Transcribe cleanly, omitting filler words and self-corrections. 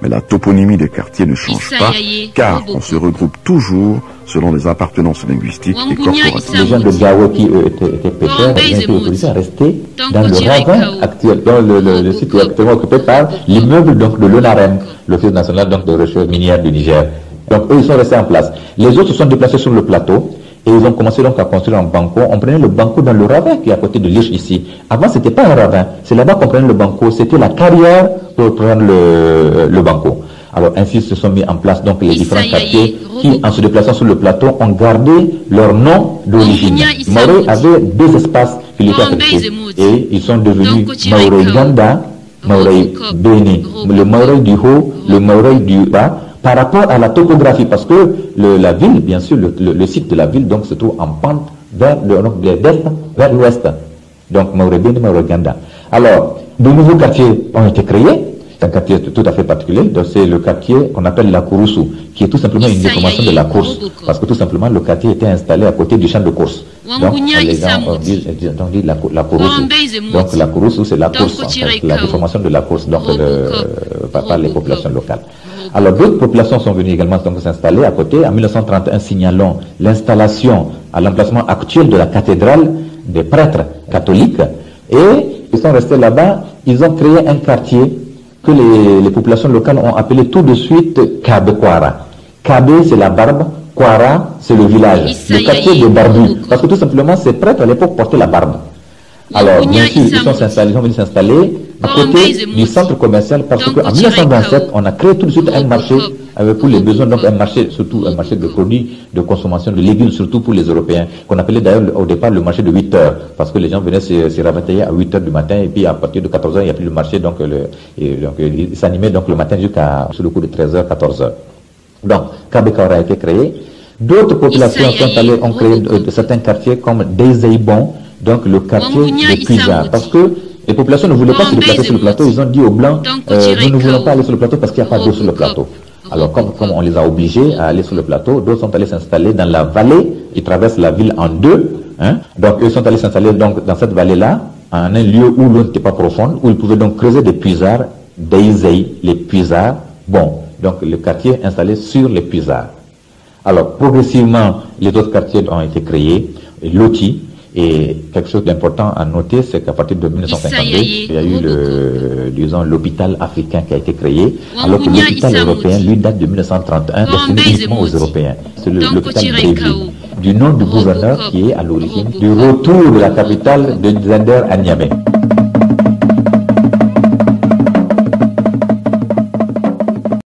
Mais la toponymie des quartiers ne change pas, car on se regroupe toujours selon les appartenances linguistiques et corporatives. Les gens de Gao qui étaient pêcheurs ont été autorisés à rester dans le ravin actuel, dans le site qui est actuellement occupé par l'immeuble donc de l'ONAREM, l'Office national donc de recherche minière du Niger. Donc eux ils sont restés en place. Les autres sont déplacés sur le plateau. Et ils ont commencé donc à construire un banco. On prenait le banco dans le ravin qui est à côté de Lich ici. Avant, c'était pas un ravin. C'est là-bas qu'on prenait le banco. C'était la carrière pour prendre le banco. Alors ainsi se sont mis en place donc les différents quartiers qui, en se déplaçant sur le plateau, ont gardé leur nom d'origine. Mauré avait deux espaces qui l'étaient affectés. Et ils sont devenus Mauré Ganda, Mauré Béni. Le Mauré du haut, le Mauré du bas. Par rapport à la topographie, parce que la ville, bien sûr, le site de la ville donc, se trouve en pente vers l'ouest. Donc, Maurébine, Mauréganda. Alors, de nouveaux quartiers ont été créés. C'est un quartier tout à fait particulier. C'est le quartier qu'on appelle la Kouroussou, qui est tout simplement une déformation de la course. Parce que tout simplement, le quartier était installé à côté du champ de course. Donc, les gens disent la Kouroussou. Donc, la Kouroussou, c'est la course, en fait, la déformation de la course, donc par les populations locales. Alors d'autres populations sont venues également s'installer à côté. En 1931, signalons l'installation à l'emplacement actuel de la cathédrale des prêtres catholiques. Et ils sont restés là-bas. Ils ont créé un quartier que les populations locales ont appelé tout de suite Kabe Kwara. Kabe, c'est la barbe. Kwara, c'est le village. Le quartier des barbus. Parce que tout simplement, ces prêtres à l'époque portaient la barbe. Alors, bien sûr, ils sont venus s'installer à côté du centre commercial parce qu'en 1927, on a créé tout de suite un marché pour les besoins, donc un marché, surtout un marché de produits de consommation, de légumes, surtout pour les Européens, qu'on appelait d'ailleurs au départ le marché de 8 heures, parce que les gens venaient se ravitailler à 8 heures du matin, et puis à partir de 14 heures, il n'y a plus de marché, donc il s'animait donc le matin jusqu'à sur le coup de 13 heures, 14 heures. Donc, Kabekara a été créé. D'autres populations ont créé certains quartiers comme Dezeibon, donc le quartier des Puisards, parce que les populations ne voulaient pas se déplacer sur le plateau. Ils ont dit aux Blancs, nous ne voulons pas aller sur le plateau parce qu'il n'y a pas d'eau sur le plateau. Alors comme on les a obligés à aller sur le plateau, d'autres sont allés s'installer dans la vallée. Ils traversent la ville en deux. Donc eux sont allés s'installer donc dans cette vallée-là, en un lieu où l'eau n'était pas profonde, où ils pouvaient donc creuser des puisards, les puisards. Bon, donc le quartier installé sur les puisards. Alors progressivement, les autres quartiers ont été créés, lotis. Et quelque chose d'important à noter, c'est qu'à partir de 1952, il y a eu l'hôpital africain qui a été créé, alors que l'hôpital européen, lui, date de 1931, destiné uniquement aux Européens. C'est l'hôpital Bréville, du nom du gouverneur qui est à l'origine du retour de la capitale de Zender à Niamey.